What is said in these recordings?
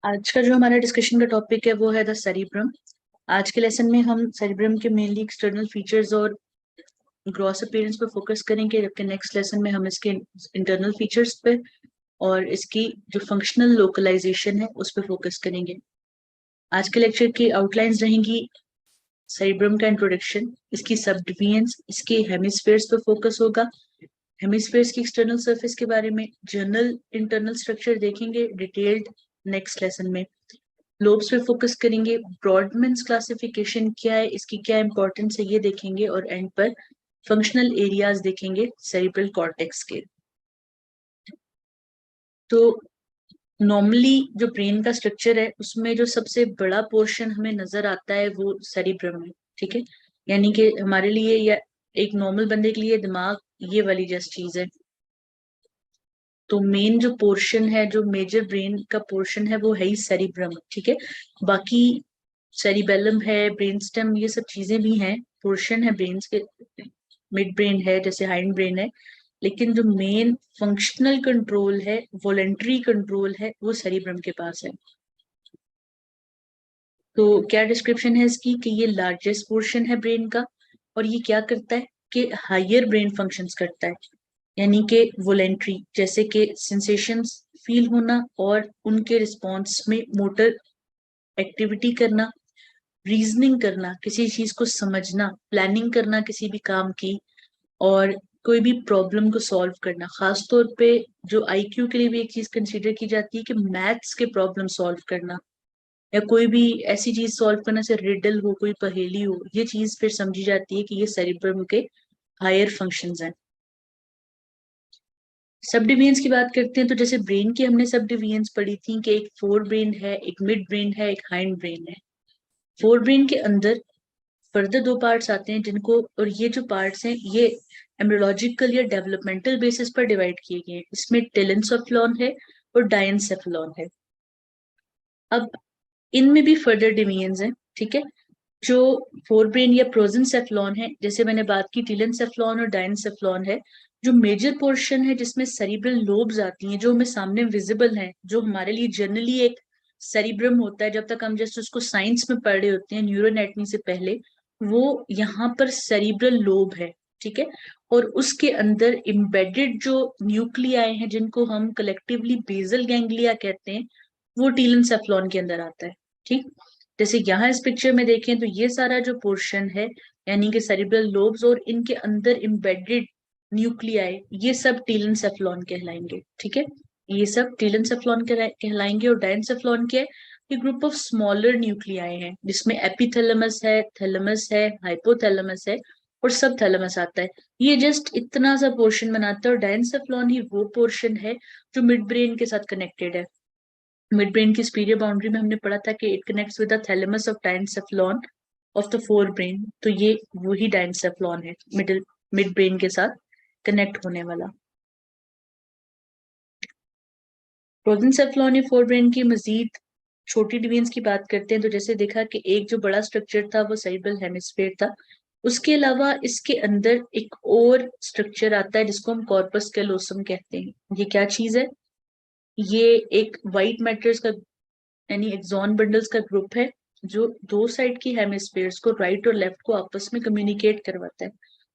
आज का जो हमारा डिस्कशन का टॉपिक है वो है द सेरिब्रम। आज के लेसन में हम सेरिब्रम के मेनली एक्सटर्नल फीचर्स और ग्रॉस अपीयरेंस पे फोकस करेंगे, जबकि नेक्स्ट लेसन में हम इसके इंटरनल फीचर्स पे और इसकी जो फंक्शनल लोकलाइजेशन है उस पर फोकस करेंगे। आज के लेक्चर की आउटलाइंस रहेंगी सेरिब्रम का इंट्रोडक्शन, इसकी सब डिविजन्स, इसके हेमिस्फेयर्स पे फोकस होगा, हेमिस्फेयर्स की एक्सटर्नल सरफेस के बारे में, जनरल इंटरनल स्ट्रक्चर देखेंगे डिटेल्ड नेक्स्ट लेसन में। लोब्स पे फोकस करेंगे, ब्रॉडमैन्स क्लासिफिकेशन क्या है, इसकी क्या इंपॉर्टेंस है ये देखेंगे, और एंड पर फंक्शनल एरियाज देखेंगे सेरिब्रल कॉर्टेक्स के। तो नॉर्मली जो ब्रेन का स्ट्रक्चर है उसमें जो सबसे बड़ा पोर्शन हमें नजर आता है वो सेरिब्रम है। ठीक है, यानी कि हमारे लिए या एक नॉर्मल बंदे के लिए दिमाग ये वाली जस्ट चीज है। तो मेन जो पोर्शन है, जो मेजर ब्रेन का पोर्शन है वो है ही सेरिब्रम। ठीक है, बाकी सेरिबेलम है, ब्रेन स्टेम, ये सब चीजें भी हैं, पोर्शन है ब्रेन के। मिड ब्रेन है, जैसे हाइंड ब्रेन है, लेकिन जो मेन फंक्शनल कंट्रोल है, वॉलेंट्री कंट्रोल है, वो सेरिब्रम के पास है। तो क्या डिस्क्रिप्शन है इसकी कि ये लार्जेस्ट पोर्शन है ब्रेन का, और ये क्या करता है कि हायर ब्रेन फंक्शंस करता है, यानी कि वॉलेंट्री, जैसे कि सेंसेशंस फील होना और उनके रिस्पॉन्स में मोटर एक्टिविटी करना, रीजनिंग करना, किसी चीज को समझना, प्लानिंग करना किसी भी काम की, और कोई भी प्रॉब्लम को सॉल्व करना। खास तौर पे जो आईक्यू के लिए भी एक चीज कंसीडर की जाती है कि मैथ्स के प्रॉब्लम सॉल्व करना, या कोई भी ऐसी चीज सॉल्व करना जैसे रिडल हो, कोई पहेली हो, ये चीज फिर समझी जाती है कि ये सेरिब्रम के हायर फंक्शंस हैं। सब डिविजन्स की बात करते हैं तो जैसे ब्रेन की हमने सब डिविजन्स पढ़ी थी कि एक फोर ब्रेन है, एक मिड ब्रेन है, एक हाइंड ब्रेन है। फोर ब्रेन के अंदर फर्दर दो पार्ट्स आते हैं जिनको, और ये जो पार्ट्स हैं ये एम्ब्रियोलॉजिकल या डेवलपमेंटल बेसिस पर डिवाइड किए गए हैं। इसमें टेलेंसेफलॉन है और डायंसेफलॉन है। अब इनमें भी फर्दर डिवीजन्स हैं। ठीक है, जो फोर ब्रेन या प्रोजेंसेफलॉन है, जैसे मैंने बात की टेलेंसेफलॉन और डायंसेफलॉन है, जो मेजर पोर्शन है जिसमें सेरिब्रल लोब्स आती हैं, जो हमें सामने विजिबल हैं, जो हमारे लिए जनरली एक सेरिब्रम होता है जब तक हम जस्ट उसको साइंस में पढ़ रहे होते हैं न्यूरोएनाटमी से पहले, वो यहाँ पर सेरिब्रल लोब है। ठीक है, और उसके अंदर इम्बेडेड जो न्यूक्लियाई हैं जिनको हम कलेक्टिवली बेसल गैंग्लिया कहते हैं, वो टीलेंसेफलॉन के अंदर आता है। ठीक, जैसे यहाँ इस पिक्चर में देखें तो ये सारा जो पोर्शन है, यानी कि सेरिब्रल लोब्स और इनके अंदर इम्बेडेड न्यूक्लियाई, ये सब टीलेंसेफलॉन कहलाएंगे। ठीक है, ये सब टीलेंसेफलॉन कहलाएंगे। और डायंसेफलॉन के ये ग्रुप ऑफ स्मॉलर न्यूक्लियाई हैं जिसमें एपिथैलेमस है, थैलेमस है, हाइपोथैलेमस है, और सब थैलेमस आता है। ये जस्ट इतना सा पोर्शन बनाता है, और डायंसेफलॉन ही वो पोर्शन है जो मिड ब्रेन के साथ कनेक्टेड है। मिड ब्रेन की स्पीरियर बाउंड्री में हमने पढ़ा था कि it connects with the thalamus of diencephalon of the forebrain. तो ये वही डायंसेफलॉन है मिड ब्रेन के साथ कनेक्ट होने वाला। प्रोजेंसेफलॉन या फोर ब्रेन की मजीद छोटी डिवीजन्स की बात करते हैं तो जैसे देखा कि एक जो बड़ा स्ट्रक्चर था वो सेरिब्रल हेमिस्फीयर था। उसके अलावा इसके अंदर एक और स्ट्रक्चर आता है जिसको हम कॉर्पस कैलोसम कहते हैं। ये क्या चीज है? ये एक व्हाइट मैटर्स का यानी एक्सॉन बंडल्स का ग्रुप है जो दो साइड की हेमिस्फीयर्स को, राइट और लेफ्ट को, आपस में कम्युनिकेट करवाता है।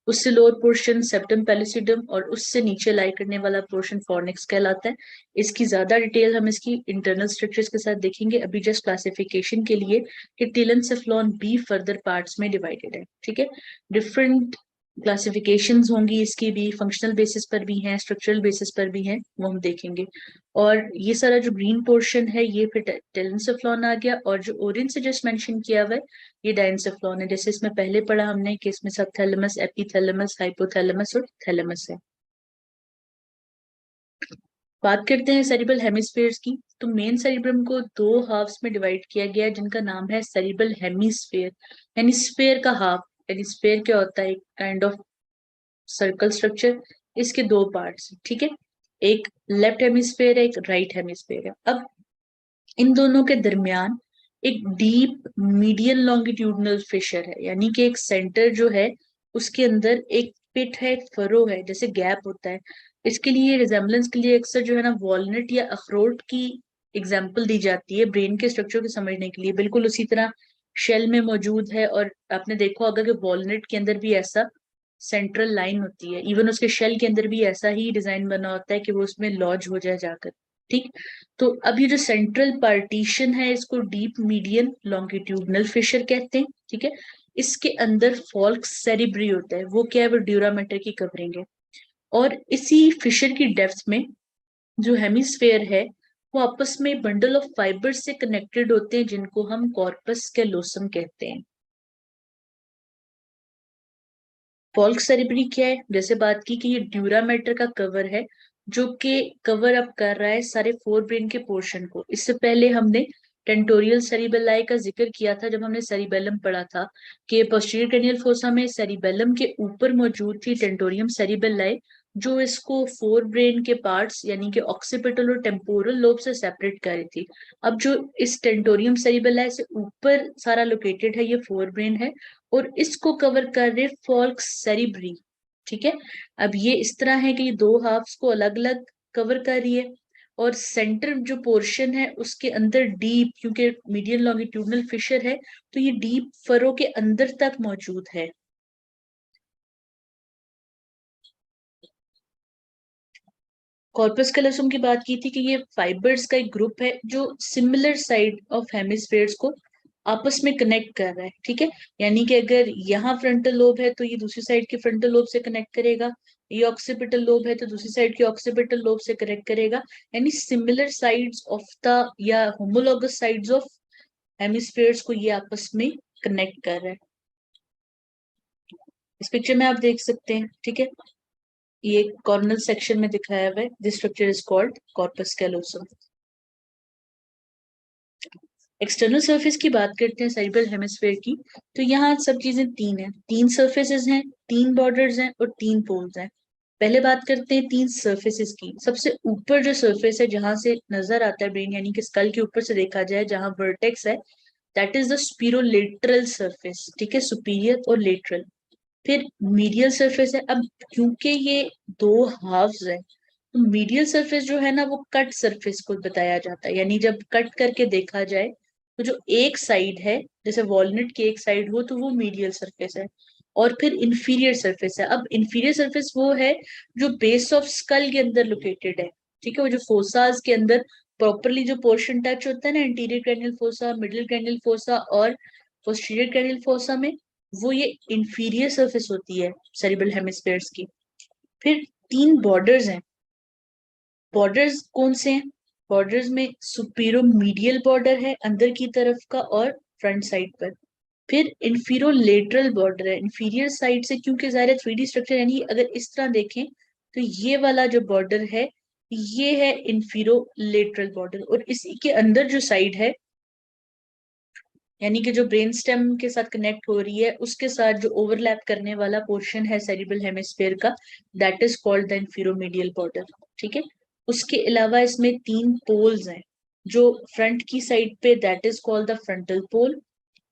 उससे लोअर पोर्शन सेप्टम पेलिसिडम और उससे नीचे लाई करने वाला पोर्शन फॉर्निक्स कहलाता है। इसकी ज्यादा डिटेल हम इसकी इंटरनल स्ट्रक्चर्स के साथ देखेंगे, अभी जस्ट क्लासिफिकेशन के लिए कि टेलेंसेफलॉन भी फर्दर पार्ट्स में डिवाइडेड है। ठीक है, डिफरेंट क्लासिफिकेशंस होंगी इसकी भी, फंक्शनल बेसिस पर भी हैं, स्ट्रक्चरल बेसिस पर भी हैं, वो हम देखेंगे। और ये सारा जो ग्रीन पोर्शन है ये फिर टेलेंसेफलॉन आ गया, और जो ऑरेंज से जस्ट मेंशन किया हुआ है ये डायंसेफलॉन है। जैसे इसमें पहले पढ़ा हमने कि इसमें सब थैलेमस, एपिथैलेमस, हाइपोथैलेमस और थैलेमस है। बात करते हैं सेरिब्रल हेमिस्फीयर्स की, तो मेन सेरिब्रम को दो हाफ्स में डिवाइड किया गया है जिनका नाम है सेरिब्रल हेमिस्फीयर। यानी स्फीयर का हाफ, यानी स्फीयर क्या होता है? एक काइंड ऑफ सर्कल स्ट्रक्चर। इसके दो पार्ट्स, ठीक है, एक लेफ्ट हेमिस्फीयर है, एक राइट हेमिस्फीयर है। अब इन दोनों के दरमियान एक डीप मीडियन लॉन्गिट्यूडनल फिशर है, यानी कि एक सेंटर जो है उसके अंदर एक पिट है, एक फरो है, जैसे गैप होता है। इसके लिए रिजेम्बलेंस के लिए अक्सर जो है ना वॉलनट या अखरोट की एग्जाम्पल दी जाती है ब्रेन के स्ट्रक्चर को समझने के लिए, बिल्कुल उसी तरह शेल में मौजूद है। और आपने देखा होगा कि वॉलनट के अंदर भी ऐसा सेंट्रल लाइन होती है, इवन उसके शेल के अंदर भी ऐसा ही डिजाइन बना होता है कि वो उसमें लॉज हो जाए जाकर। ठीक, तो अब ये जो सेंट्रल पार्टीशन है इसको डीप मीडियन लॉन्गिट्यूडनल फिशर कहते हैं। ठीक है, इसके अंदर फॉल्क्स सेरिब्री होता है, वो क्या है, वो ड्यूरामेटर की कवरिंग है। और इसी फिशर की डेप्थ में जो हेमिस्फेयर है वो आपस में बंडल ऑफ फाइबर्स से कनेक्टेड होते हैं जिनको हम कॉर्पस कैलोसम कहते हैं। फॉल्क सेरेब्री क्या है, जैसे बात की कि ये ड्यूरामेटर का कवर है जो कि कवर अप कर रहा है सारे फोर ब्रेन के पोर्शन को। इससे पहले हमने टेंटोरियल सेरिबेलाई का जिक्र किया था जब हमने सेरिबेलम पढ़ा था कि पोस्टीरियर क्रेनियल फोसा में सेरिबेलम के ऊपर मौजूद थी टेंटोरियम सेरिबेलाई, जो इसको फोर ब्रेन के पार्ट्स यानी कि ऑक्सीपिटल और टेम्पोरल लोब से सेपरेट कर रही थी। अब जो इस टेंटोरियम सेरिबेलाई से ऊपर सारा लोकेटेड है ये फोर ब्रेन है, और इसको कवर कर रहे फॉल्क सेरिब्री। ठीक है, अब ये इस तरह है कि ये दो हाफ्स को अलग अलग कवर कर रही है, और सेंटर जो पोर्शन है उसके अंदर डीप, क्योंकि मीडियन लॉन्गिट्यूडनल फिशर है तो ये डीप फरो के अंदर तक मौजूद है। कॉर्पस कैलोसम की बात की थी कि ये फाइबर्स का एक ग्रुप है जो सिमिलर साइड ऑफ हेमिस्फेयर्स को आपस में कनेक्ट कर रहा है। ठीक है, यानी कि अगर यहाँ फ्रंटल लोब है तो ये दूसरी साइड के फ्रंटल लोब से कनेक्ट करेगा, ये ऑक्सीपिटल लोब है तो दूसरी साइड के ऑक्सीपिटल लोब से कनेक्ट करेगा, यानी सिमिलर साइड्स ऑफ द या होमोलॉगस साइड्स ऑफ हेमिस्फेयर्स को ये आपस में कनेक्ट कर रहा है। इस पिक्चर में आप देख सकते हैं। ठीक है, ये कॉर्नल सेक्शन में दिखाया हुआ है, this structure is called corpus callosum. External surface की बात करते हैं सेरिब्रल हेमिस्फेयर की, तो यहाँ सब चीजें तीन है, तीन सरफेसेस हैं, तीन बॉर्डर्स हैं और तीन पोल्स हैं। पहले बात करते हैं तीन सरफेसेस की। सबसे ऊपर जो सरफेस है जहां से नजर आता है ब्रेन, यानी कि स्कल के ऊपर से देखा जाए जहां वर्टेक्स है, दैट इज द स्पीरोलेटरल सरफेस। ठीक है, सुपीरियर और लेटरल। फिर मीडियल सरफेस है। अब क्योंकि ये दो हाफ्स है तो मीडियल सरफेस जो है ना वो कट सरफेस को बताया जाता है, यानी जब कट करके देखा जाए तो जो एक साइड है, जैसे वॉलनट की एक साइड हो तो वो मीडियल सरफेस है। और फिर इंफीरियर सरफेस है। अब इंफीरियर सरफेस वो है जो बेस ऑफ स्कल के अंदर लोकेटेड है। ठीक है, वो जो फोसास के अंदर प्रॉपरली जो पोर्शन टच होता है ना, interior cranial fossa, middle cranial fossa और पोस्टीरियर क्रैनियल फोसा में, वो ये इंफीरियर सरफेस होती है सेरिब्रल हेमिस्फेयर्स की। फिर तीन बॉर्डर्स हैं। बॉर्डर्स कौन से हैं? बॉर्डर्स में सुपीरो मीडियल बॉर्डर है अंदर की तरफ का और फ्रंट साइड पर। फिर इंफीरोलेटरल बॉर्डर है इंफीरियर साइड से, क्योंकि ज़ाहिर है 3D स्ट्रक्चर, यानी अगर इस तरह देखें तो ये वाला जो बॉर्डर है ये है इंफीरोलेटरल बॉर्डर, और इसी के अंदर जो साइड है यानी कि जो ब्रेन स्टेम के साथ कनेक्ट हो रही है उसके साथ जो ओवरलैप करने वाला पोर्शन है सेरिब्रल हेमिस्फेयर का, that is called the inferomedial border. ठीक है, उसके अलावा इसमें तीन पोल्स हैं। जो फ्रंट की साइड पे that is called the frontal pole,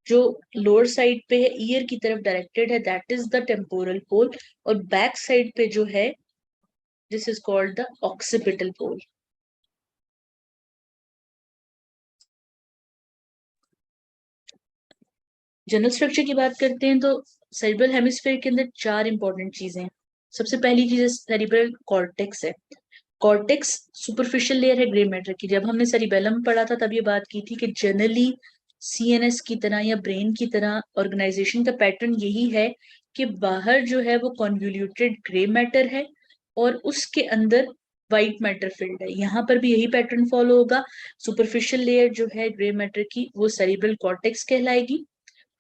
जो लोअर साइड पे है ईयर की तरफ डायरेक्टेड है that is the temporal pole, और बैक साइड पे जो है this is called the occipital pole. General structure की बात करते हैं तो सेरिब्रल हेमिस्फेयर के अंदर चार इंपॉर्टेंट चीजें हैं। सबसे पहली चीज सेरिब्रल कॉर्टेक्स है। कॉर्टेक्स सुपरफिशियल लेयर है ग्रे मैटर की। जब हमने सेरिबेलम पढ़ा था तब ये बात की थी कि जनरली सीएनएस की तरह या ब्रेन की तरह ऑर्गेनाइजेशन का पैटर्न यही है कि बाहर जो है वो कॉन्वोल्यूटेड ग्रे मैटर है और उसके अंदर व्हाइट मैटर फील्ड है। यहाँ पर भी यही पैटर्न फॉलो होगा। सुपरफिशियल लेयर जो है ग्रे मैटर की वो सेरिब्रल कॉर्टेक्स कहलाएगी।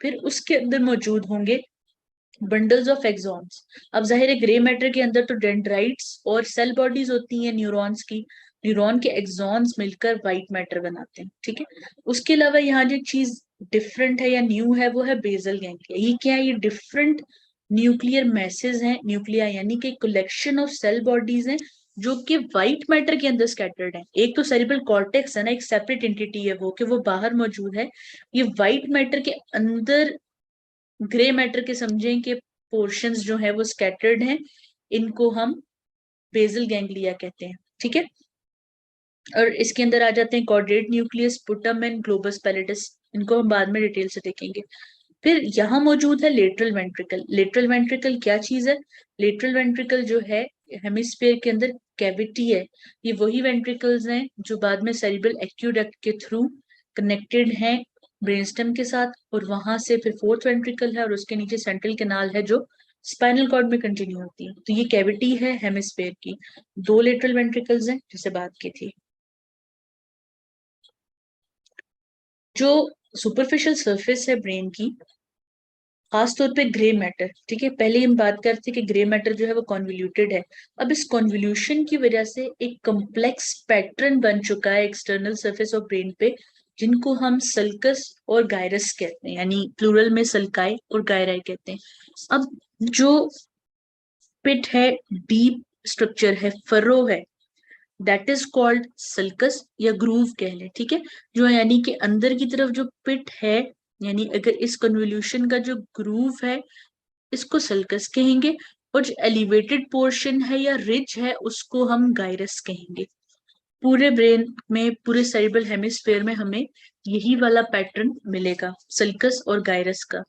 फिर उसके अंदर मौजूद होंगे बंडल्स ऑफ एक्सॉन्स। अब जाहिर है ग्रे मैटर के अंदर तो डेंड्राइट्स और सेल बॉडीज होती हैं न्यूरॉन्स की, न्यूरॉन के एक्सॉन्स मिलकर व्हाइट मैटर बनाते हैं। ठीक है, उसके अलावा यहाँ जो चीज डिफरेंट है या न्यू है वो है बेसल गैंग्लिया। ये क्या है? ये डिफरेंट न्यूक्लियर मैसेज हैं, न्यूक्लिया यानी कि कलेक्शन ऑफ सेल बॉडीज हैं जो कि व्हाइट मैटर के अंदर स्कैटर्ड है। एक तो सेरिब्रल कॉर्टेक्स है ना, एक सेपरेट एंटिटी है वो कि वो बाहर मौजूद है। ये व्हाइट मैटर के अंदर ग्रे मैटर के समझें कि पोर्शंस जो है वो स्कैटर्ड हैं, इनको हम बेसल गैंग्लिया कहते हैं। ठीक है, और इसके अंदर आ जाते हैं कॉर्डेट न्यूक्लियस, पुटम एंड ग्लोबस पैलेटस, इनको हम बाद में डिटेल से देखेंगे। फिर यहाँ मौजूद है लेटरल वेंट्रिकल। लेटरल वेंट्रिकल क्या चीज है? लेटरल वेंट्रिकल जो है हेमिस्फीयर के अंदर कैविटी है, ये वही वेंट्रिकल्स हैं जो बाद में सेरिब्रल एक्यूडक्ट के थ्रू कनेक्टेड हैं ब्रेनस्टेम के साथ, और वहां से फिर फोर्थ वेंट्रिकल है और उसके नीचे सेंट्रल कैनाल है जो स्पाइनल कॉर्ड में कंटिन्यू होती है। तो ये कैविटी है हेमिस्फीयर की। दो लेटरल वेंट्रिकल्स हैं जिसे बात की थी। जो सुपरफिशियल सरफेस है ब्रेन की, खासतौर पे ग्रे मैटर, ठीक है, पहले हम बात करते कि ग्रे मैटर जो है वो कॉन्वोल्यूटेड है। अब इस कॉन्वोल्यूशन की वजह से एक कॉम्प्लेक्स पैटर्न बन चुका है एक्सटर्नल सरफेस ऑफ ब्रेन पे, जिनको हम सल्कस और गायरस कहते हैं, यानी प्लूरल में सल्काई और गायराई कहते हैं। अब जो पिट है, डीप स्ट्रक्चर है, फरो है, दैट इज कॉल्ड सल्कस या ग्रूव कह ले, ठीक है। जो यानी कि अंदर की तरफ जो पिट है, यानी अगर इस कन्वोल्यूशन का जो ग्रूव है, इसको सल्कस कहेंगे, और जो एलिवेटेड पोर्शन है या रिज है उसको हम गायरस कहेंगे। पूरे ब्रेन में, पूरे सेरिब्रल हेमिस्फीयर में हमें यही वाला पैटर्न मिलेगा, सल्कस और गायरस का।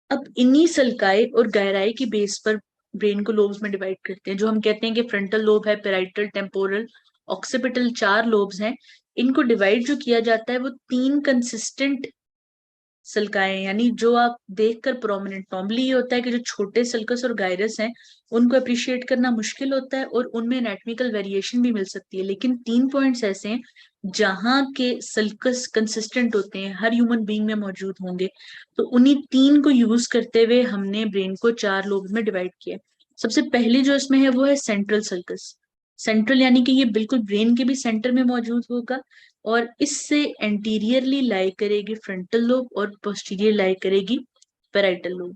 अब इन्हीं सल्काई और गहराई की बेस पर ब्रेन को लोब्स में डिवाइड करते हैं, जो हम कहते हैं कि फ्रंटल लोब है, पेराइटल, टेम्पोरल, ऑक्सीपिटल, चार लोब्स हैं। इनको डिवाइड जो किया जाता है वो तीन कंसिस्टेंट सल्काएं, यानी जो आप देखकर प्रोमिनेंट, नॉर्मली ये होता है कि जो छोटे सल्कस और गायरस हैं उनको अप्रिशिएट करना मुश्किल होता है और उनमें एनाटॉमिकल वेरिएशन भी मिल सकती है, लेकिन तीन पॉइंट्स ऐसे हैं जहां के सल्कस कंसिस्टेंट होते हैं, हर ह्यूमन बीइंग में मौजूद होंगे। तो उन्हीं तीन को यूज करते हुए हमने ब्रेन को चार लोब्स में डिवाइड किया। सबसे पहले जो इसमें है वो है सेंट्रल सल्कस। सेंट्रल यानी कि ये बिल्कुल ब्रेन के भी सेंटर में मौजूद होगा, और इससे एंटीरियरली लाई करेगी फ्रंटल लोब और पोस्टीरियर लाई करेगी पेराइटल लोब।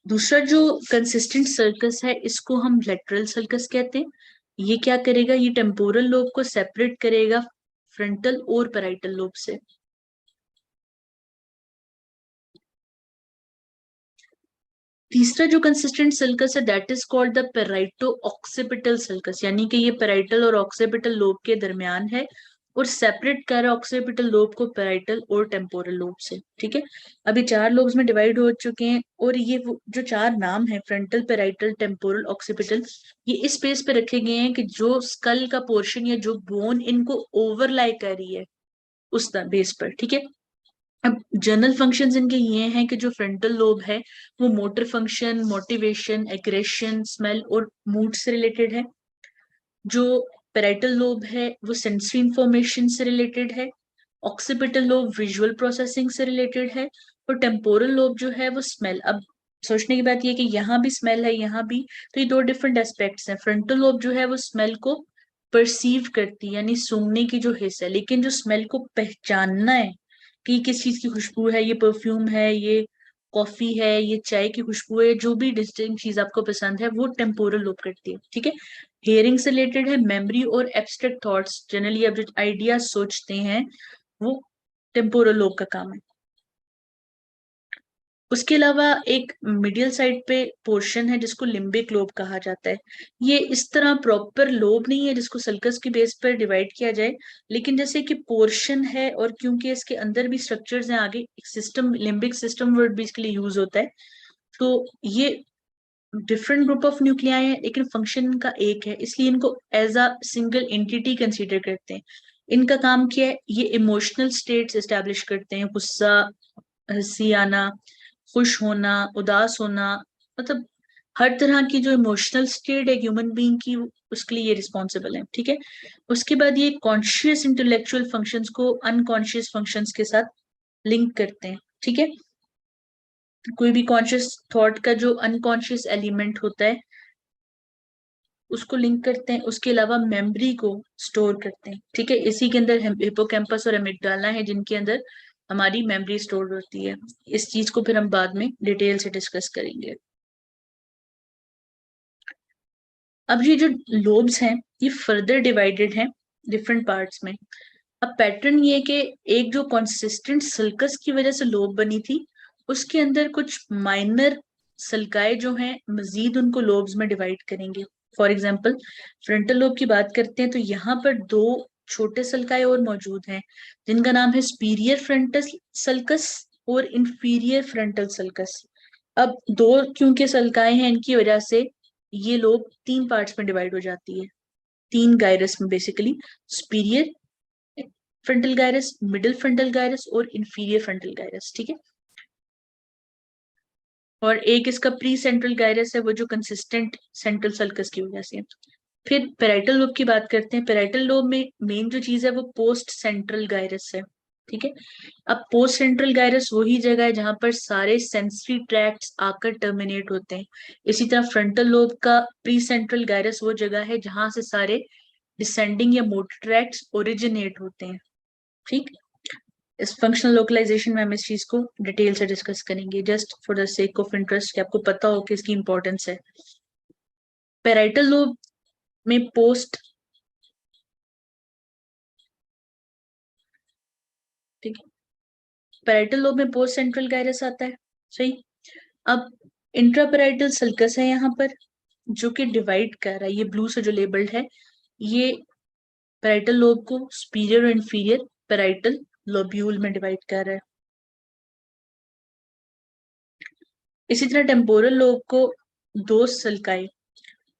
दूसरा जो कंसिस्टेंट सर्कस है इसको हम लेटरल सर्कस कहते हैं। ये क्या करेगा? ये टेम्पोरल लोब को सेपरेट करेगा फ्रंटल और पेराइटल लोब से। तीसरा जो कंसिस्टेंट सल्कस है that is called the parieto occipital sulcus, यानी कि ये पेराइटल और ऑक्सीपिटल लोब के दरमियान है और सेपरेट कर ऑक्सीपिटल लोब को पेराइटल और टेम्पोरल लोब से, ठीक है। अभी चार लोब्स में डिवाइड हो चुके हैं, और ये जो चार नाम है, फ्रंटल, पेराइटल, टेम्पोरल, ऑक्सीपिटल, ये इस स्पेस पे रखे गए हैं कि जो स्कल का पोर्शन या जो बोन इनको ओवरलाई कर रही है उस बेस पर, ठीक है। अब जनरल फंक्शंस इनके ये हैं कि जो फ्रंटल लोब है वो motor function, motivation, aggression, smell और मूड से रिलेटेड है। जो पेराइटल लोब है वो सेंसरी इंफॉर्मेशन से रिलेटेड है। ऑक्सीपिटल लोब विजुअल प्रोसेसिंग से रिलेटेड है। और टेम्पोरल लोब जो है वो स्मेल। अब सोचने की बात ये कि यहाँ भी स्मेल है, यहाँ भी, तो ये दो डिफरेंट एस्पेक्ट्स हैं। फ्रंटल लोब जो है वो स्मेल को परसीव करती है, यानी सूंघने की जो हिस्सा है, लेकिन जो स्मेल को पहचानना है कि किस चीज की खुशबू है, ये परफ्यूम है, ये कॉफी है, ये चाय की खुशबू है, जो भी डिस्टिंक्ट चीज आपको पसंद है, वो टेम्पोरल लोब करती है, ठीक है। हियरिंग से रिलेटेड है मेमोरी और एब्स्ट्रैक्ट थॉट्स, जनरली आप जो आइडिया सोचते हैं वो टेम्पोरल लोब का काम है। उसके अलावा एक मिडियल साइड पे पोर्शन है जिसको लिम्बिक लोब कहा जाता है। ये इस तरह प्रॉपर लोब नहीं है जिसको सल्कस की बेस पर डिवाइड किया जाए, लेकिन जैसे कि पोर्शन है, और क्योंकि इसके अंदर भी स्ट्रक्चर्स हैं, आगे सिस्टम, लिम्बिक सिस्टम वर्ड भी इसके लिए यूज होता है। तो ये डिफरेंट ग्रुप ऑफ न्यूक्लियाई है लेकिन फंक्शन इनका एक है, इसलिए इनको as a single entity consider करते हैं। इनका काम क्या है? ये इमोशनल स्टेट्स एस्टेब्लिश करते हैं, गुस्सा, हंसी आना, खुश होना, उदास होना, मतलब हर तरह की जो इमोशनल स्टेट है ह्यूमन बीइंग की, उसके लिए ये रिस्पॉन्सिबल है, ठीक है। उसके बाद ये कॉन्शियस इंटेलेक्चुअल फंक्शंस को अनकॉन्शियस फंक्शंस के साथ लिंक करते हैं, ठीक है। कोई भी कॉन्शियस थॉट का जो अनकॉन्शियस एलिमेंट होता है उसको लिंक करते हैं। उसके अलावा मेमोरी को स्टोर करते हैं, ठीक है। इसी के अंदर हिपोकैम्पस और एमिगडाला है जिनके अंदर हमारी मेमोरी स्टोर होती है। इस चीज को फिर हम बाद में डिटेल से डिस्कस करेंगे। अब ये जो लोब्स हैं ये फर्दर डिवाइडेड हैं डिफरेंट पार्ट्स में। अब पैटर्न ये है कि एक जो कंसिस्टेंट सल्कस की वजह से लोब बनी थी, उसके अंदर कुछ माइनर सल्काए जो हैं मजीद उनको लोब्स में डिवाइड करेंगे। फॉर एग्जाम्पल फ्रंटल लोब की बात करते हैं तो यहाँ पर दो छोटे सल्काए और मौजूद हैं जिनका नाम है स्पीरियर फ्रंटल सल्कस और इंफीरियर फ्रंटल सल्कस। अब दो क्योंकि सल्काए हैं इनकी वजह से ये लोब तीन पार्ट्स में डिवाइड हो जाती है, तीन गायरस में basically, superior frontal gyrus, middle frontal gyrus और इंफीरियर फ्रंटल गायरस। ठीक है, और एक इसका प्री सेंट्रल गायरस है वो जो कंसिस्टेंट सेंट्रल सल्कस की वजह से है। फिर पेराइटल लोब की बात करते हैं। पेराइटल लोब में मेन जो चीज है वो पोस्ट सेंट्रल गायरस है। ठीक है, अब पोस्ट सेंट्रल गायरस वही जगह है जहां पर सारे सेंसरी ट्रैक्ट्स आकर टर्मिनेट होते हैं। इसी तरह फ्रंटल लोब का प्री सेंट्रल गायरस वो जगह है जहां से सारे डिसेंडिंग या मोटर ट्रैक्ट्स ओरिजिनेट होते हैं। ठीक, इस फंक्शनल लोकलाइजेशन में हम इस चीज को डिटेल से डिस्कस करेंगे, just for the sake of interest कि आपको पता हो कि इसकी इंपॉर्टेंस है। पेराइटल लोब में पोस्ट, ठीक है, पेराइटल लोब में पोस्ट सेंट्रल गायरस आता है। सही, अब इंट्रापेराइटल सल्कस है यहाँ पर जो कि डिवाइड कर रहा है, ये ब्लू से जो लेबल्ड है ये पेराइटल लोब को सुपीरियर और इंफीरियर पेराइटल लोब्यूल में डिवाइड कर रहा है। इसी तरह टेम्पोरल लोब को दो सल्काए,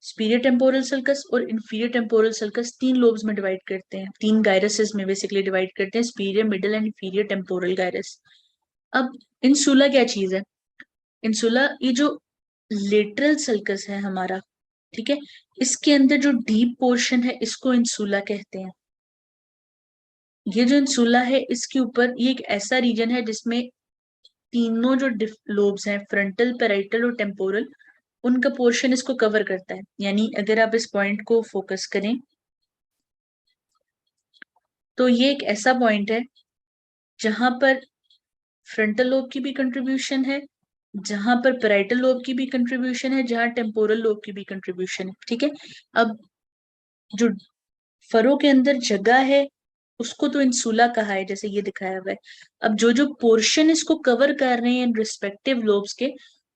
सुपीरियर टेम्पोरल सल्कस और इंफीरियर टेम्पोरल सल्कस, तीन लोब्स में डिवाइड करते हैं, तीन गायरसेस में बेसिकली डिवाइड करते हैं, superior, middle and inferior temporal gyrus. अब इंसुला क्या चीज है? इंसुला ये जो लेटरल सल्कस है हमारा, ठीक है, इसके अंदर जो डीप पोर्शन है इसको इंसुला कहते हैं। ये जो इंसुला है इसके ऊपर ये एक ऐसा रीजन है जिसमें तीनों जो लोब्स हैं, फ्रंटल, पेराइटल और टेम्पोरल, उनका पोर्शन इसको कवर करता है। यानी अगर आप इस पॉइंट को फोकस करें तो ये एक ऐसा पॉइंट है जहां पर फ्रंटल लोब की भी कंट्रीब्यूशन है, जहां पर पेराइटल लोब की भी कंट्रीब्यूशन है, जहां टेम्पोरल लोब की भी कंट्रीब्यूशन है। ठीक है, अब जो फरो के अंदर जगह है उसको तो इंसुला कहा है जैसे ये दिखाया हुआ है। अब जो जो पोर्शन इसको कवर कर रहे हैं रिस्पेक्टिव लोब्स के,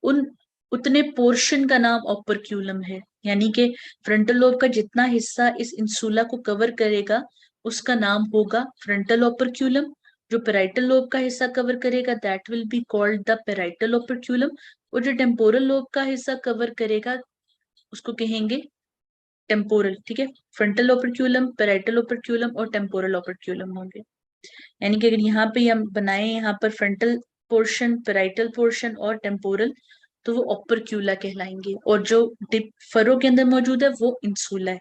उन उतने पोर्शन का नाम ऑपरक्यूलम है। यानी कि फ्रंटल लोब का जितना हिस्सा इस इंसुला को कवर करेगा उसका नाम होगा फ्रंटल ऑपरक्यूलम। जो पेराइटल लोब का हिस्सा कवर करेगा that will be called the parietal operculum, और जो टेम्पोरल लोब का हिस्सा कवर करेगा उसको कहेंगे टेम्पोरल। ठीक है, फ्रंटल ओपर्क्यूलम, पेराइटल ओपर्क्यूलम और टेम्पोरल ओपर्क्यूलम होंगे। यानी कि अगर यहाँ पे हम बनाए यहाँ पर फ्रंटल पोर्शन, पेराइटल पोर्शन और टेम्पोरल, तो वो ओपर्क्यूला कहलाएंगे, और जो डिप फरो के अंदर मौजूद है वो इंसुला है।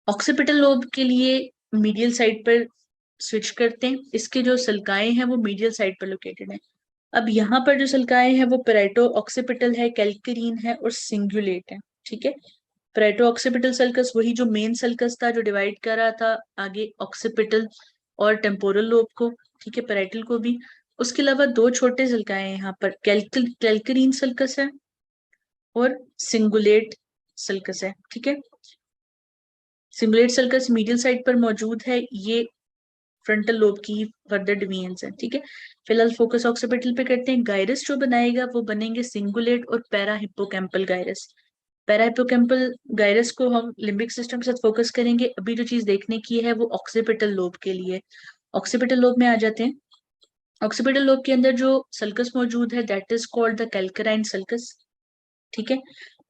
ऑक्सीपिटल लोब के लिए मीडियल साइड पर स्विच करते हैं। इसके जो सल्काएं हैं वो मीडियल साइड पर लोकेटेड है। अब यहाँ पर जो सल्काएं हैं वो पेराइटो ऑक्सीपिटल है, कैल्करीन है और सिंगुलेट है। ठीक है, पेराइटो ऑक्सीपिटल सल्कस वही जो मेन सल्कस था जो डिवाइड कर रहा था आगे ऑक्सीपिटल और टेम्पोरल लोब को, ठीक है, पेराइटल को भी। उसके अलावा दो छोटे सल्काएं हैं यहाँ पर, कैल्करीन सल्कस है और सिंगुलेट सल्कस है। ठीक है, सिंगुलेट सल्कस मीडियल साइड पर मौजूद है, ये फ्रंटल लोब की फर्दर डिवीजन है। ठीक है, फिलहाल फोकस ऑक्सीपिटल पे करते हैं। गायरस जो बनाएगा वो बनेंगे सिंगुलेट और para hippocampal gyrus. Para hippocampal gyrus को हम लिम्बिक सिस्टम के साथ फोकस करेंगे। अभी जो चीज देखने की है वो ऑक्सीपिटल लोब के लिए। ऑक्सीपिटल लोब में आ जाते हैं। ऑक्सीपिटल लोब के अंदर जो सल्कस मौजूद है that is called the calcarine sulcus. ठीक है,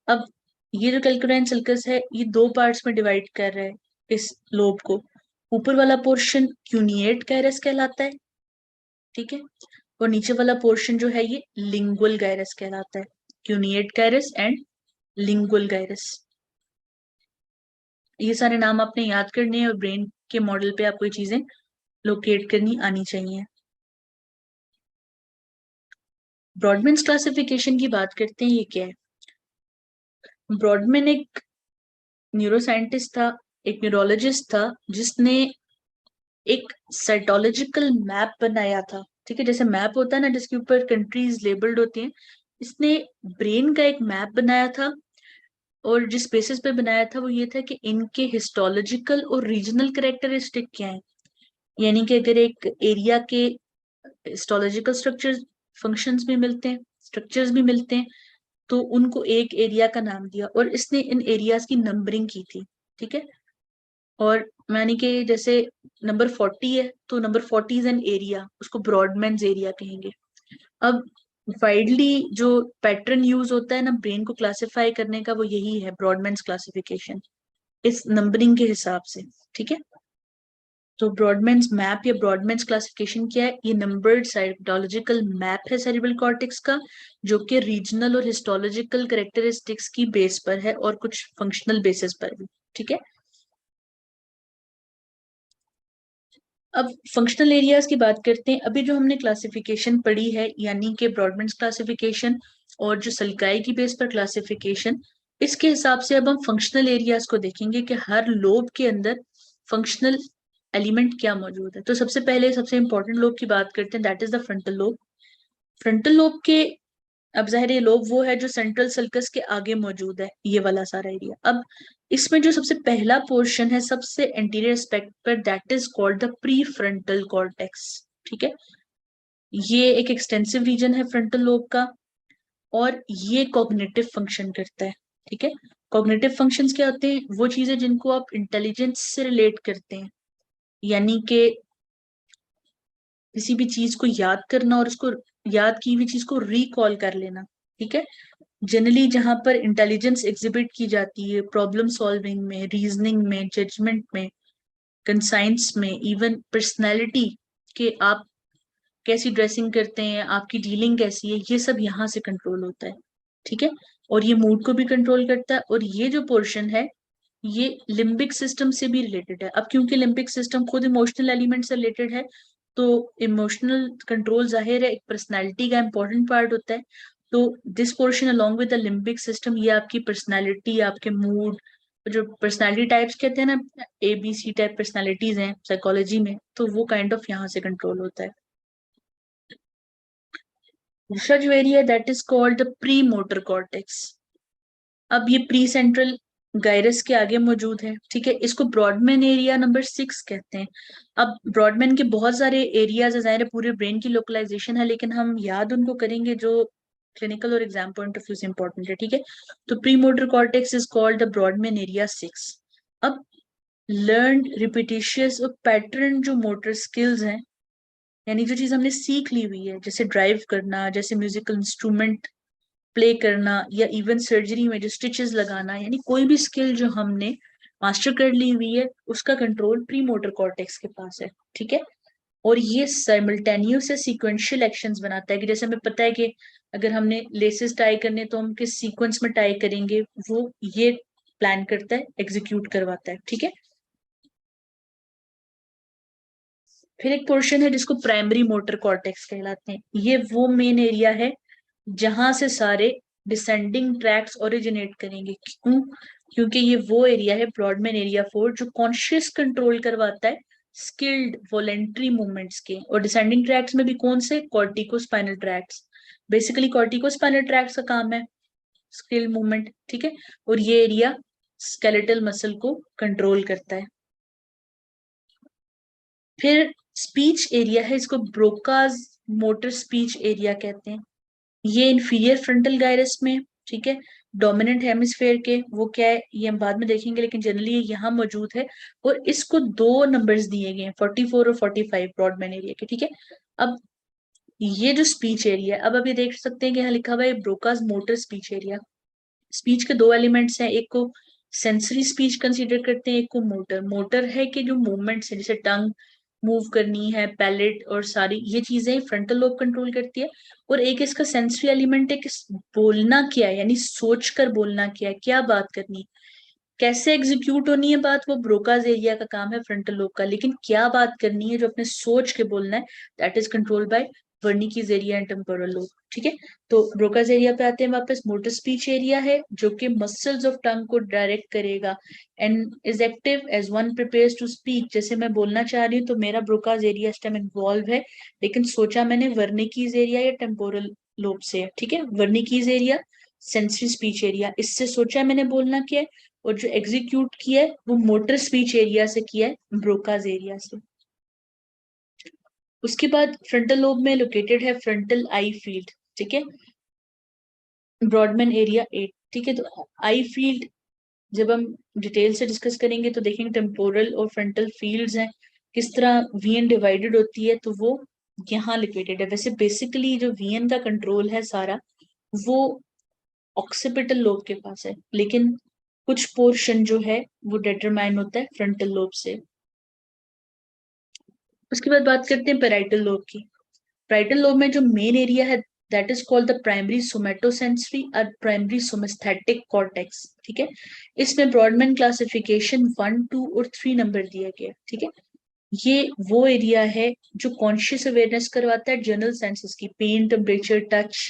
अब ये जो कैल्कुलाइन सल्कस है ये दो पार्ट्स में डिवाइड कर रहा है इस लोब को। ऊपर वाला पोर्शन क्यूनिएट गायरस कहलाता है, ठीक है, और नीचे वाला पोर्शन जो है ये लिंगुअल गायरस कहलाता है। Cuneate gyrus and lingual gyrus, ये सारे नाम आपने याद करने हैं और ब्रेन के मॉडल पे आपको ये चीजें लोकेट करनी आनी चाहिए। ब्रॉडमैन्स क्लासिफिकेशन की बात करते हैं, ये क्या है? ब्रॉडमैन एक न्यूरोसाइंटिस्ट था, एक न्यूरोलॉजिस्ट था जिसने एक साइटोलॉजिकल मैप बनाया था। ठीक है, जैसे मैप होता है ना जिसके ऊपर कंट्रीज लेबल्ड होती हैं, इसने ब्रेन का एक मैप बनाया था। और जिस बेसिस पे बनाया था वो ये था कि इनके हिस्टोलॉजिकल और रीजनल कैरेक्टरिस्टिक क्या है। यानी कि अगर एक एरिया के हिस्टोलॉजिकल स्ट्रक्चर फंक्शंस भी मिलते हैं, स्ट्रक्चर्स भी मिलते हैं, तो उनको एक एरिया का नाम दिया और इसने इन एरियाज की नंबरिंग की थी, ठीक है। और मानी कि जैसे नंबर 40 है तो नंबर 40 इज एन एरिया, उसको ब्रॉडमैन्स एरिया कहेंगे। अब वाइडली जो पैटर्न यूज होता है ना ब्रेन को क्लासिफाई करने का, वो यही है ब्रॉडमैन्स क्लासिफिकेशन, इस नंबरिंग के हिसाब से, ठीक है। तो ब्रॉडमैन्स मैप या ब्रॉडमैन्स क्लासिफिकेशन क्या है? ये नंबर्ड साइटोलॉजिकल मैप है सेरिब्रल कॉर्टेक्स का, जो कि रीजनल और हिस्टोलॉजिकल कैरेक्टरिस्टिक्स की बेस पर है और कुछ फंक्शनल बेसिस पर भी, ठीक है। अब फंक्शनल एरियाज की बात करते हैं। अभी जो हमने क्लासिफिकेशन पढ़ी है यानी कि ब्रॉडमैन्स क्लासिफिकेशन और जो सल्काई की बेस पर क्लासिफिकेशन, इसके हिसाब से अब हम फंक्शनल एरियाज को देखेंगे कि हर लोब के अंदर फंक्शनल एलिमेंट क्या मौजूद है। तो सबसे पहले सबसे इंपॉर्टेंट लोब की बात करते हैं, that is the frontal lobe. Frontal lobe के, अब जाहिर है लोब वो है जो सेंट्रल सल्कस के आगे मौजूद है, ये वाला सारा एरिया। अब इसमें जो सबसे पहला पोर्शन है सबसे एंटीरियर एस्पेक्ट पर, that is called the pre frontal cortex, ठीक है। ये एक एक्सटेंसिव रीजन है फ्रंटल लोब का और ये कॉग्निटिव फंक्शन करता है, ठीक है। कॉग्निटिव फंक्शंस क्या होते हैं? वो चीजें जिनको आप इंटेलिजेंस से रिलेट करते हैं, यानी कि किसी भी चीज को याद करना और उसको याद की हुई चीज को रिकॉल कर लेना, ठीक है। जनरली जहां पर इंटेलिजेंस एग्जिबिट की जाती है प्रॉब्लम सॉल्विंग में, रीजनिंग में, जजमेंट में, कंसाइंस में, इवन पर्सनैलिटी के आप कैसी ड्रेसिंग करते हैं, आपकी डीलिंग कैसी है, ये सब यहाँ से कंट्रोल होता है, ठीक है। और ये मूड को भी कंट्रोल करता है। और ये जो पोर्शन है ये लिम्बिक सिस्टम से भी रिलेटेड है। अब क्योंकि लिम्बिक सिस्टम खुद इमोशनल एलिमेंट से रिलेटेड है, तो इमोशनल कंट्रोल जाहिर है एक पर्सनैलिटी का इंपॉर्टेंट पार्ट होता है। तो this portion along with the limbic system, ये आपकी पर्सनैलिटी, आपके मूड, जो पर्सनैलिटी टाइप्स कहते हैं ना, ABC टाइप पर्सनैलिटीज हैं साइकोलॉजी में, तो वो काइंड ऑफ यहाँ से कंट्रोल होता है। दूसरा जो एरिया है that is called the pre motor cortex. अब ये प्री सेंट्रल गायरस के आगे मौजूद है, ठीक है। इसको ब्रॉडमैन एरिया नंबर 6 कहते हैं। अब ब्रॉडमैन के बहुत सारे एरियाज है, जाहिर है पूरे ब्रेन की लोकलाइजेशन है, लेकिन हम याद उनको करेंगे जो क्लिनिकल और एग्जाम पॉइंट ऑफ व्यू से इंपॉर्टेंट है, ठीक है। तो pre motor cortex is called the Brodmann area 6। अब लर्न रिपीटिशियस और पैटर्न जो मोटर स्किल्स हैं, यानी जो चीज हमने सीख ली हुई है, जैसे ड्राइव करना, जैसे म्यूजिकल इंस्ट्रूमेंट प्ले करना, या इवन सर्जरी में जो स्टिचेस लगाना, यानी कोई भी स्किल जो हमने मास्टर कर ली हुई है उसका कंट्रोल प्री मोटर कॉर्टेक्स के पास है, ठीक है। और ये साइमल्टेनियस या सीक्वेंशियल एक्शंस बनाता है कि जैसे हमें पता है कि अगर हमने लेसेस टाई करने तो हम किस सीक्वेंस में टाई करेंगे, वो ये प्लान करता है, एग्जीक्यूट करवाता है, ठीक है। फिर एक पोर्शन है जिसको प्राइमरी मोटर कॉर्टेक्स कहलाते हैं। ये वो मेन एरिया है जहां से सारे डिसेंडिंग ट्रैक्स ओरिजिनेट करेंगे। क्यों? क्योंकि ये वो एरिया है ब्रॉडमैन एरिया 4 जो कॉन्शियस कंट्रोल करवाता है स्किल्ड वॉलेंट्री मूवमेंट्स के। और डिसेंडिंग ट्रैक्स में भी कौन से? Corticospinal tracks. Basically corticospinal tracks का काम है स्किल्ड मूवमेंट, ठीक है। और ये एरिया स्केलेटल मसल को कंट्रोल करता है। फिर स्पीच एरिया है, इसको ब्रोकाज मोटर स्पीच एरिया कहते हैं। ये इंफीरियर फ्रंटल गायरस में, ठीक है, डोमिनेंट हेमिस्फेयर के, वो क्या है ये हम बाद में देखेंगे, लेकिन जनरली ये यहाँ मौजूद है। और इसको दो नंबर्स दिए गए हैं 44 और 45 ब्रॉडमैन एरिया के, ठीक है। अब ये जो स्पीच एरिया है, अब ये देख सकते हैं कि यहाँ लिखा हुआ है Broca's motor speech area. Speech के दो एलिमेंट्स हैं, एक को सेंसरी स्पीच कंसीडर करते हैं, एक को मोटर। मोटर है कि जो मूवमेंट्स है, जैसे टंग मूव करनी है, पैलेट और सारी ये चीजें फ्रंटल लोब कंट्रोल करती है। और एक इसका सेंसरी एलिमेंट है कि बोलना क्या है, यानी सोच कर बोलना क्या है, क्या बात करनी, कैसे एग्जीक्यूट होनी है बात, वो ब्रोकाज एरिया का काम है फ्रंटल लोब का। लेकिन क्या बात करनी है जो अपने सोच के बोलना है, that is control by Wernicke's area and temporal lobe, ठीक है। तो ब्रोकाज एरिया पे आते हैं वापस। मोटर स्पीच एरिया है जो कि मसल्स ऑफ टंग को डायरेक्ट करेगा and is active as one prepares to speak. जैसे मैं बोलना चाह रही हूँ तो मेरा ब्रोकाज एरिया इस टाइम इन्वॉल्व है, लेकिन सोचा मैंने वर्निकीज एरिया या टेम्पोरल लोब से है, ठीक है। Wernicke's area sensory speech area, इससे सोचा मैंने बोलना क्या है, और जो एग्जीक्यूट किया है वो मोटर स्पीच एरिया से किया है, ब्रोकाज एरिया से। उसके बाद फ्रंटल लोब में लोकेटेड है फ्रंटल आई फील्ड, ठीक है। ब्रॉडमैन एरिया 8, ठीक है। तो आई फील्ड जब हम डिटेल से डिस्कस करेंगे तो देखेंगे टेम्पोरल और फ्रंटल फील्ड्स हैं, किस तरह वीएन डिवाइडेड होती है, तो वो यहाँ लोकेटेड है। वैसे बेसिकली जो वीएन का कंट्रोल है सारा वो ऑक्सीपिटल लोब के पास है, लेकिन कुछ पोर्शन जो है वो डिटरमाइन होता है फ्रंटल लोब से। उसके बाद बात करते हैं पैराइटल लोब की। पैराइटल लोब में जो मेन एरिया है that is called the primary somatosensory और प्राइमरी सोमेस्थेटिक कॉर्टेक्स, ठीक है। इसमें ब्रॉडमैन क्लासिफिकेशन 1, 2 और 3 नंबर दिया गया, ठीक है। ये वो एरिया है जो कॉन्शियस अवेयरनेस करवाता है जनरल सेंसेस की, पेन, टेम्परेचर, टच,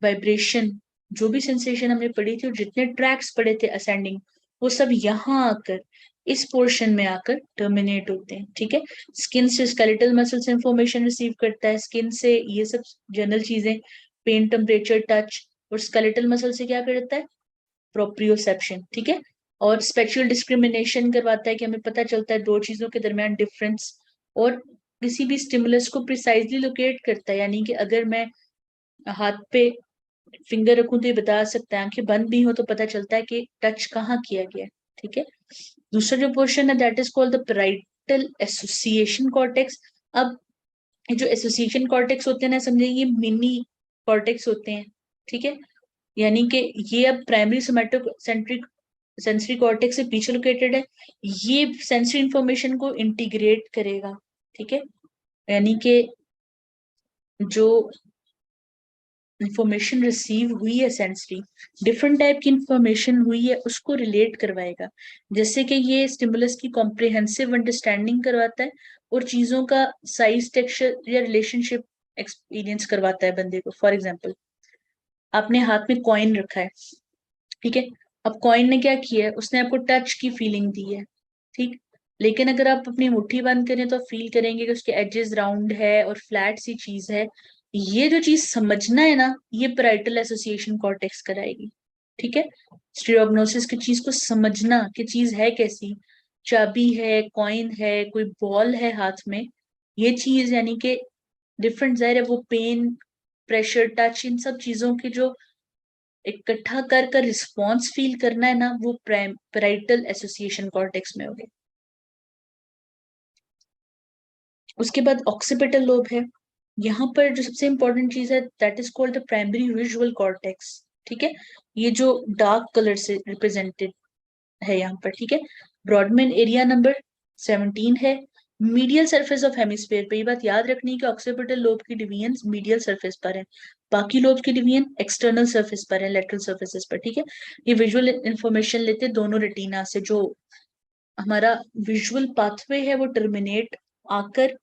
वाइब्रेशन, जो भी सेंसेशन हमने पढ़ी थी और जितने ट्रैक्स पढ़े थे असेंडिंग, वो सब यहाँ आकर इस पोर्शन में आकर टर्मिनेट होते हैं, ठीक है। स्किन से स्केलेटल मसल्स इंफॉर्मेशन रिसीव करता है, स्किन से ये सब जनरल चीजें, पेन, टेम्परेचर, टच, और स्केलेटल मसल से क्या करता है, प्रोप्रियोसेप्शन, ठीक है। और स्पेक्चुअल डिस्क्रिमिनेशन करवाता है कि हमें पता चलता है दो चीजों के दरमियान डिफरेंस, और किसी भी स्टिमुलस को प्रिसाइजली लोकेट करता है, यानी कि अगर मैं हाथ पे फिंगर रखूं तो ये बता सकता है, आंखें बंद भी हो तो पता चलता है कि टच कहाँ किया गया है, ठीक है। दूसरा जो पोर्शन है that is called the parietal association cortex. अब ये जो एसोसिएशन कॉर्टेक्स होते हैं ना, समझे ये मिनी कॉर्टेक्स होते हैं, ठीक है। यानी कि ये अब प्राइमरी सोमैटो सेंट्रिक सेंसरी कॉर्टेक्स से पीछे लोकेटेड है, ये सेंसरी इंफॉर्मेशन को इंटीग्रेट करेगा, ठीक है। यानी कि जो इंफॉर्मेशन रिसीव हुई है सेंसरी, डिफरेंट टाइप की इंफॉर्मेशन हुई है, उसको रिलेट करवाएगा। जैसे कि ये स्टिमुलस की कॉम्प्रिहेंसिव अंडरस्टैंडिंग करवाता है और चीजों का साइज, टेक्सचर या रिलेशनशिप एक्सपीरियंस करवाता है बंदे को। फॉर एग्जाम्पल, आपने हाथ में कॉइन रखा है, ठीक है। अब कॉइन ने क्या किया है, उसने आपको टच की फीलिंग दी है, ठीक। लेकिन अगर आप अपनी मुट्ठी बंद करें तो फील करेंगे कि उसके एजेस राउंड है और फ्लैट सी चीज है। ये जो चीज समझना है ना, ये पैराइटल एसोसिएशन कॉर्टेक्स कराएगी, ठीक है। स्टीरियोग्नोसिस की चीज को समझना कि चीज है कैसी, चाबी है, कॉइन है, कोई बॉल है हाथ में, ये चीज यानी कि डिफरेंट, जाहिर है वो पेन, प्रेशर, टच, इन सब चीजों की जो इकट्ठा कर कर रिस्पॉन्स फील करना है ना, वो पैराइटल एसोसिएशन कॉर्टेक्स में हो गया। उसके बाद ऑक्सीपिटल लोब है। यहाँ पर जो सबसे इंपॉर्टेंट चीज है that is called the primary visual cortex, ठीक है। ये जो डार्क कलर से रिप्रेजेंटेड है यहाँ पर, ठीक है। ब्रॉडमैन एरिया नंबर 17 है, मीडियल सरफेस ऑफ हेमिस्फेयर पे। ये बात याद रखनी है कि ऑक्सीपिटल लोब की डिवीजन मीडियल सरफेस पर है, बाकी लोब की डिवीजन एक्सटर्नल सरफेस पर है, लेटरल सरफेसेस पर, ठीक है। ये विजुअल इंफॉर्मेशन लेते दोनों रेटिना से, जो हमारा विजुअल पाथवे है वो टर्मिनेट आकर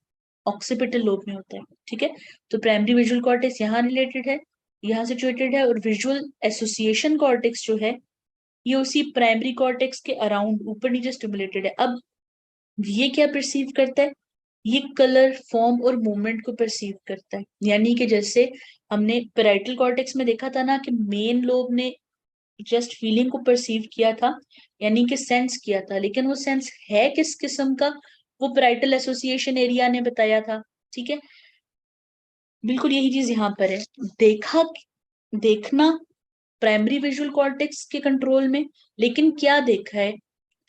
ऑक्सीपिटल लोब में होता है, ठीक है। तो प्राइमरी विजुअल कॉर्टेक्स यहाँ रिलेटेड है, यहाँ सिचुएटेड है, और विजुअल एसोसिएशन कॉर्टेक्स जो है ये उसी प्राइमरी कॉर्टेक्स के अराउंड ऊपर नीचे स्टिमुलेटेड है। अब ये क्या परसीव करता है, ये कलर, फॉर्म और मूवमेंट को परसीव करता है। यानी कि जैसे हमने पैराइटल कॉर्टेक्स में देखा था ना कि मेन लोब ने जस्ट फीलिंग को परसीव किया था, यानी कि सेंस किया था, लेकिन वो सेंस है किस किस्म का, वो पैराइटल एसोसिएशन एरिया ने बताया था, ठीक है। बिल्कुल यही चीज यहाँ पर है, देखा, देखना प्राइमरी विजुअल कॉर्टेक्स के कंट्रोल में, लेकिन क्या देखा है,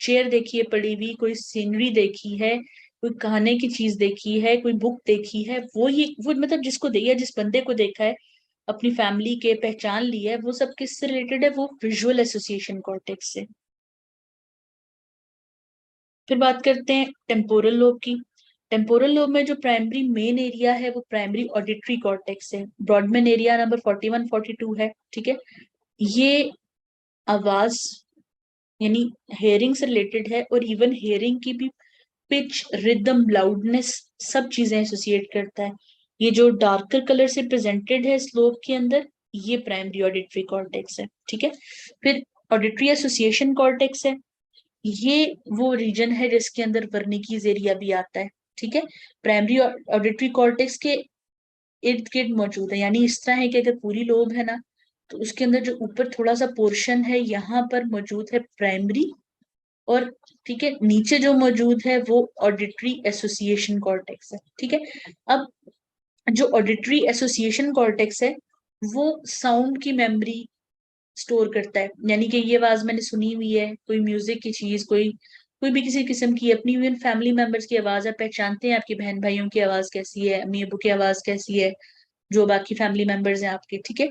चेयर देखी है पड़ी हुई, कोई सीनरी देखी है, कोई खाने की चीज देखी है, कोई बुक देखी है, वो ये वो मतलब जिसको देखा, जिस बंदे को देखा है, अपनी फैमिली के पहचान ली है, वो सब किससे रिलेटेड है, वो विजुअल एसोसिएशन कॉर्टेक्स से। फिर बात करते हैं टेम्पोरल लोब की। टेम्पोरल लोब में जो प्राइमरी मेन एरिया है वो प्राइमरी ऑडिटरी कॉर्टेक्स है, ब्रॉडमैन एरिया नंबर 41, 42 है, ठीक है। ये आवाज यानी हेयरिंग से रिलेटेड है, और इवन हेयरिंग की भी पिच, रिदम, लाउडनेस, सब चीजें एसोसिएट करता है। ये जो डार्कर कलर से प्रेजेंटेड है स्लोप के अंदर, ये प्राइमरी ऑडिटरी कॉर्टेक्स है, ठीक है। फिर ऑडिटरी एसोसिएशन कॉर्टेक्स है, ये वो रीजन है जिसके अंदर वर्निकीज एरिया भी आता है, ठीक है। प्राइमरी ऑडिटरी कॉर्टेक्स के इर्द गिर्द मौजूद है, यानी इस तरह है कि अगर पूरी लोब है ना, तो उसके अंदर जो ऊपर थोड़ा सा पोर्शन है यहाँ पर मौजूद है प्राइमरी, और ठीक है नीचे जो मौजूद है वो ऑडिटरी एसोसिएशन कॉर्टेक्स है, ठीक है। अब जो ऑडिटरी एसोसिएशन कॉर्टेक्स है वो साउंड की मेमोरी स्टोर करता है, यानी कि ये आवाज मैंने सुनी हुई है, कोई म्यूजिक की चीज, कोई कोई भी किसी किस्म की अपनी इवन फैमिली मेंबर्स की आवाज आप पहचानते हैं, आपकी बहन भाइयों की आवाज कैसी है, अम्मी अबू की आवाज कैसी है, जो बाकी फैमिली मेंबर्स हैं आपके, ठीक है।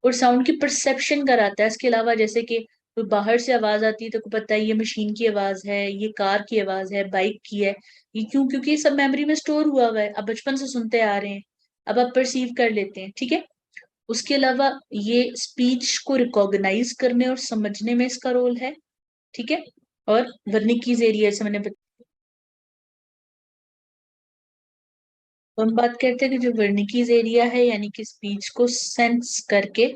और साउंड की परसेप्शन कराता है इसके अलावा, जैसे कि कोई बाहर से आवाज आती है तो को पता है ये मशीन की आवाज है, ये कार की आवाज है, बाइक की है। ये क्यों? क्योंकि ये सब मेमोरी में स्टोर हुआ हुआ है, अब बचपन से सुनते आ रहे हैं, अब आप परसीव कर लेते हैं, ठीक है। उसके अलावा ये स्पीच को रिकॉग्नाइज करने और समझने में इसका रोल है, ठीक है। और वर्निकीज एरिया से मैंने तो हम बात करते हैं कि जो वर्निकीज एरिया है, यानी कि स्पीच को सेंस करके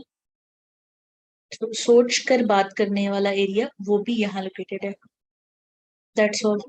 सोच कर बात करने वाला एरिया, वो भी यहाँ लोकेटेड है। That's all.